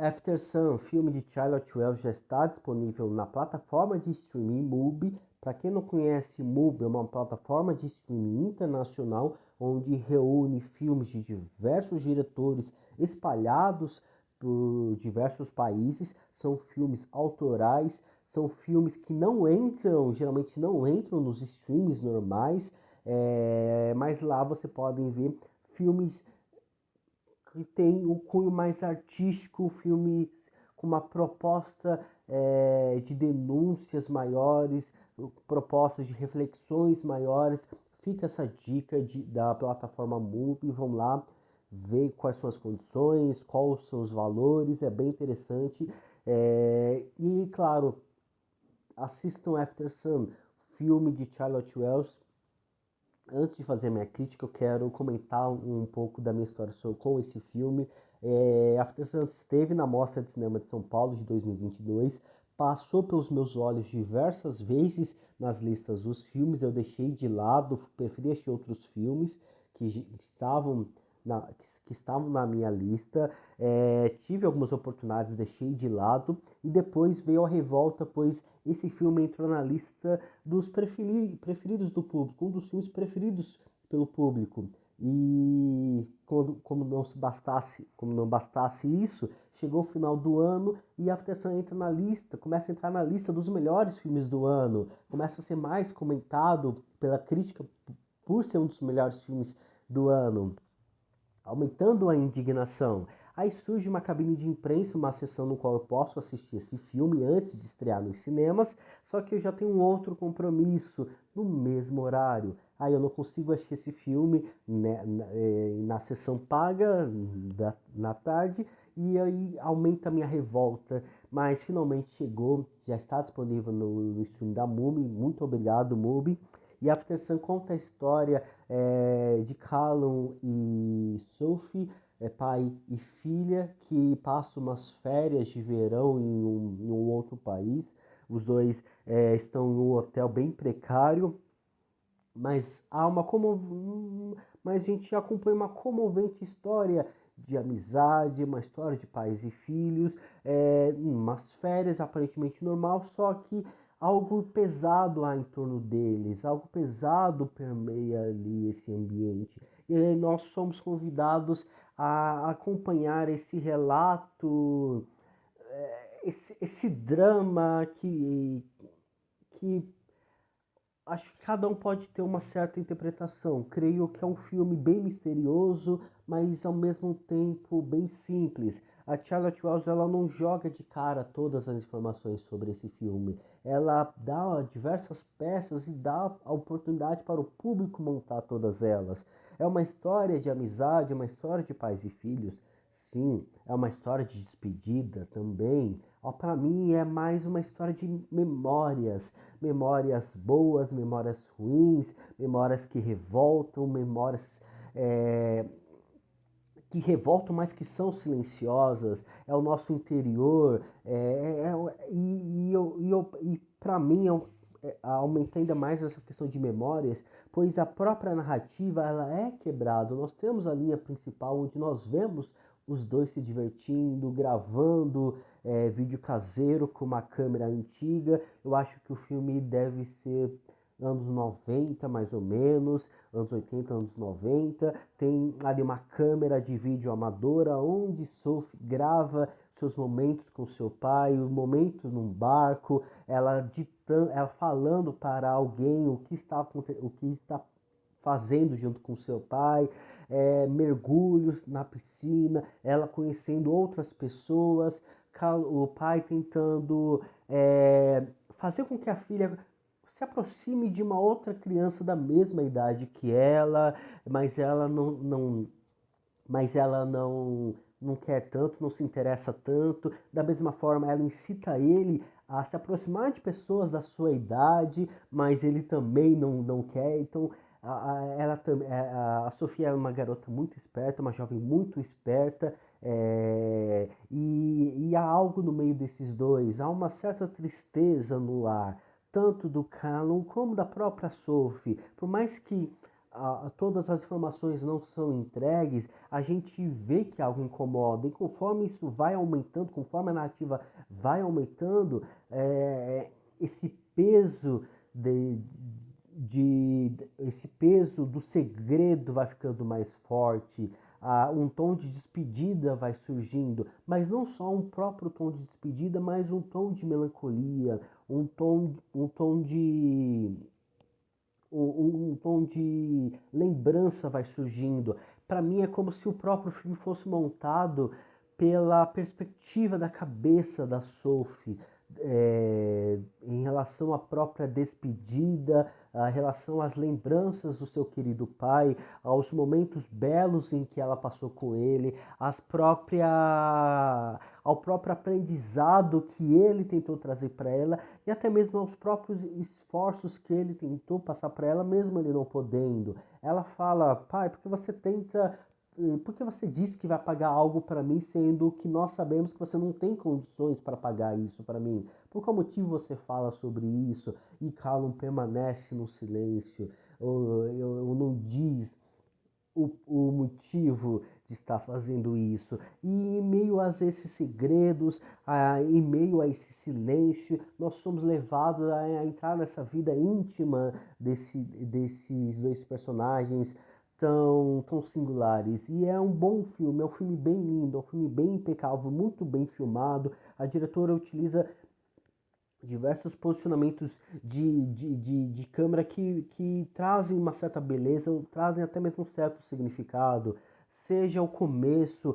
After Sun, filme de Charlotte Wells, já está disponível na plataforma de streaming Mubi. Para quem não conhece, Mubi é uma plataforma de streaming internacional onde reúne filmes de diversos diretores espalhados por diversos países. São filmes autorais, são filmes que não entram, geralmente não entram nos streams normais, mas lá você pode ver filmes que tem um cunho mais artístico, filmes com uma proposta de denúncias maiores, propostas de reflexões maiores. Fica essa dica da plataforma Mubi, vamos lá ver quais são as condições, quais são os valores, é bem interessante. E claro, assistam After Sun, filme de Charlotte Wells. Antes de fazer minha crítica, eu quero comentar um pouco da minha história com esse filme. After Sun esteve na Mostra de Cinema de São Paulo de 2022, passou pelos meus olhos diversas vezes nas listas dos filmes, eu deixei de lado, preferi assistir outros filmes que estavam que estavam na minha lista. Tive algumas oportunidades, deixei de lado e depois veio a revolta, pois esse filme entrou na lista dos preferidos do público, um dos filmes preferidos pelo público. E como não bastasse isso, chegou o final do ano e After Sun entra na lista, começa a entrar na lista dos melhores filmes do ano, começa a ser mais comentado pela crítica por ser um dos melhores filmes do ano, aumentando a indignação. Aí surge uma cabine de imprensa, uma sessão no qual eu posso assistir esse filme antes de estrear nos cinemas, só que eu já tenho um outro compromisso no mesmo horário. Aí eu não consigo assistir esse filme, né, na sessão paga na tarde, e aí aumenta a minha revolta. Mas finalmente chegou, já está disponível no stream da Mubi. Muito obrigado, Mubi. E After Sun conta a história de Callum e Sophie, pai e filha, que passam umas férias de verão em um outro país. Os dois estão em um hotel bem precário, mas mas a gente acompanha uma comovente história de amizade, uma história de pais e filhos, umas férias aparentemente normal, só que algo pesado há em torno deles, algo pesado permeia ali esse ambiente. E aí nós somos convidados a acompanhar esse relato, esse drama que acho que cada um pode ter uma certa interpretação. Creio que é um filme bem misterioso, mas ao mesmo tempo bem simples. A Charlotte Wells ela não joga de cara todas as informações sobre esse filme. Ela dá diversas peças e dá a oportunidade para o público montar todas elas. É uma história de amizade, uma história de pais e filhos. Sim, é uma história de despedida também. Para mim é mais uma história de memórias, memórias boas, memórias ruins, memórias é, que revoltam, mas que são silenciosas. É o nosso interior. E para mim aumenta ainda mais essa questão de memórias, pois a própria narrativa ela é quebrada. Nós temos a linha principal onde nós vemos os dois se divertindo, gravando vídeo caseiro com uma câmera antiga. Eu acho que o filme deve ser anos 90 mais ou menos, anos 80, anos 90. Tem ali uma câmera de vídeo amadora onde Sophie grava seus momentos com seu pai, o momento num barco, ela falando para alguém o que está fazendo junto com seu pai, mergulhos na piscina, ela conhecendo outras pessoas, o pai tentando fazer com que a filha se aproxime de uma outra criança da mesma idade que ela, mas ela não quer tanto, não se interessa tanto. Da mesma forma, ela incita ele a se aproximar de pessoas da sua idade, mas ele também não quer. Então, a Sofia é uma garota muito esperta, uma jovem muito esperta, e há algo no meio desses dois, há uma certa tristeza no ar, tanto do Callum como da própria Sophie. Por mais que todas as informações não são entregues, a gente vê que algo incomoda. E conforme isso vai aumentando, conforme a narrativa vai aumentando, esse peso de, esse peso do segredo vai ficando mais forte. Um tom de despedida vai surgindo, mas não só um próprio tom de despedida, mas um tom de melancolia, um tom de um tom de lembrança vai surgindo. Para mim é como se o próprio filme fosse montado pela perspectiva da cabeça da Sophie, em relação à própria despedida, em relação às lembranças do seu querido pai, aos momentos belos em que ela passou com ele, ao próprio aprendizado que ele tentou trazer para ela e até mesmo aos próprios esforços que ele tentou passar para ela, mesmo ele não podendo. Ela fala: pai, por que você disse que vai pagar algo para mim, sendo que nós sabemos que você não tem condições para pagar isso para mim? Por qual motivo você fala sobre isso? E Callum permanece no silêncio, ou não diz o motivo de estar fazendo isso. E em meio a esses segredos, em meio a esse silêncio, nós somos levados a entrar nessa vida íntima desses dois personagens tão singulares. E é um bom filme, é um filme bem lindo, é um filme bem impecável, muito bem filmado. A diretora utiliza diversos posicionamentos de câmera que trazem uma certa beleza, trazem até mesmo um certo significado. Seja o começo,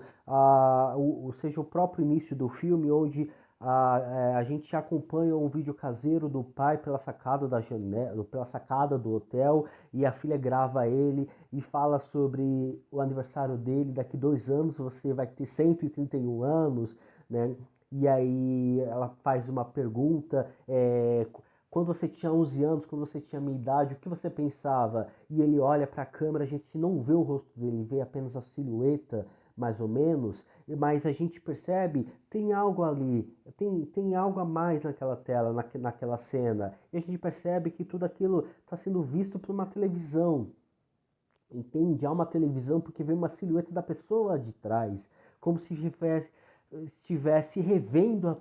seja o próprio início do filme, onde a gente acompanha um vídeo caseiro do pai pela sacada da janela, pela sacada do hotel, e a filha grava ele e fala sobre o aniversário dele. Daqui 2 anos você vai ter 131 anos, né? E aí ela faz uma pergunta, quando você tinha 11 anos, quando você tinha a minha idade, o que você pensava? E ele olha para a câmera, a gente não vê o rosto dele, vê apenas a silhueta, mais ou menos, mas a gente percebe, tem algo ali, tem algo a mais naquela tela, naquela cena, e a gente percebe que tudo aquilo está sendo visto por uma televisão, entende? Há uma televisão porque vê uma silhueta da pessoa de trás, como se estivesse revendo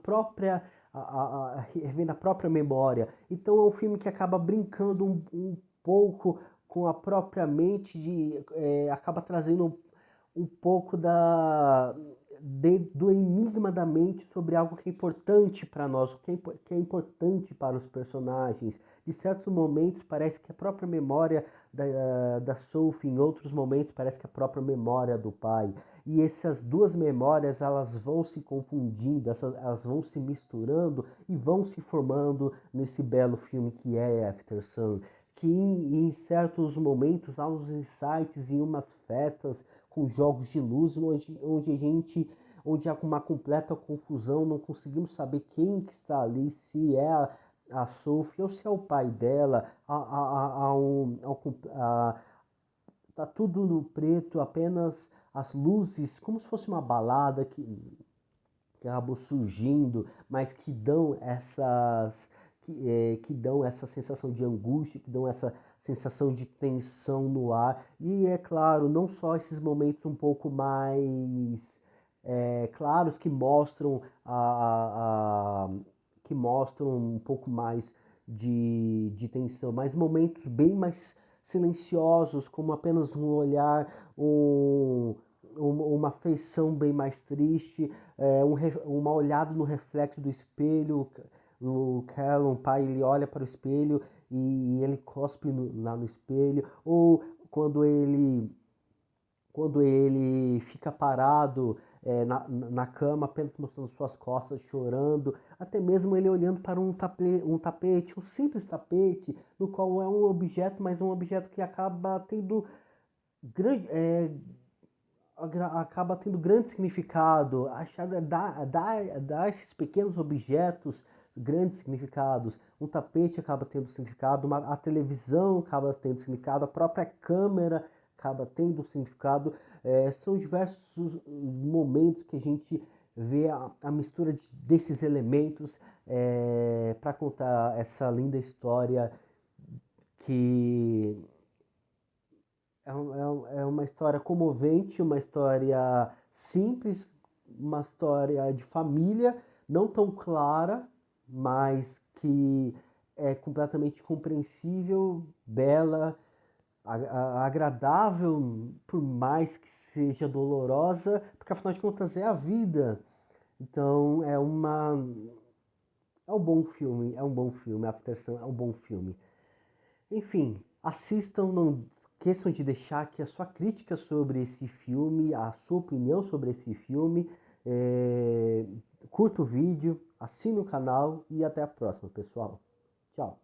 revendo a própria memória. Então é um filme que acaba brincando um pouco com a própria mente, acaba trazendo um pouco do enigma da mente sobre algo que é importante para nós, que é importante para os personagens. De certos momentos parece que a própria memória da Sophie, em outros momentos parece que a própria memória do pai. E essas duas memórias, elas vão se confundindo, elas vão se misturando e vão se formando nesse belo filme que é After Sun, que em certos momentos há uns insights em umas festas com jogos de luz, onde há uma completa confusão, não conseguimos saber quem que está ali, se é a Sophie ou se é o pai dela. Tá tudo no preto, apenas as luzes, como se fosse uma balada que acabou surgindo, mas que dão essa sensação de angústia, que dão essa sensação de tensão no ar. E é claro, não só esses momentos um pouco mais claros que mostram um pouco mais de tensão, mas momentos bem mais silenciosos, como apenas um olhar, uma feição bem mais triste, uma olhada no reflexo do espelho. O Callum, pai, ele olha para o espelho e ele cospe lá no espelho, ou quando ele fica parado na cama, apenas mostrando suas costas, chorando, até mesmo ele olhando para um simples tapete, no qual é um objeto, mas um objeto que grande, acaba tendo grande significado. Dá esses pequenos objetos grandes significados. Um tapete acaba tendo significado, a televisão acaba tendo significado, a própria câmera acaba tendo significado. São diversos momentos que a gente vê a mistura desses elementos para contar essa linda história que É uma história comovente, uma história simples, uma história de família, não tão clara, mas que é completamente compreensível, bela, agradável, por mais que seja dolorosa, porque afinal de contas é a vida. Então é um bom filme, After Sun é um bom filme. Enfim, assistam, não esqueçam de deixar aqui a sua crítica sobre esse filme, a sua opinião sobre esse filme. É, curta o vídeo, assine o canal e até a próxima, pessoal. Tchau.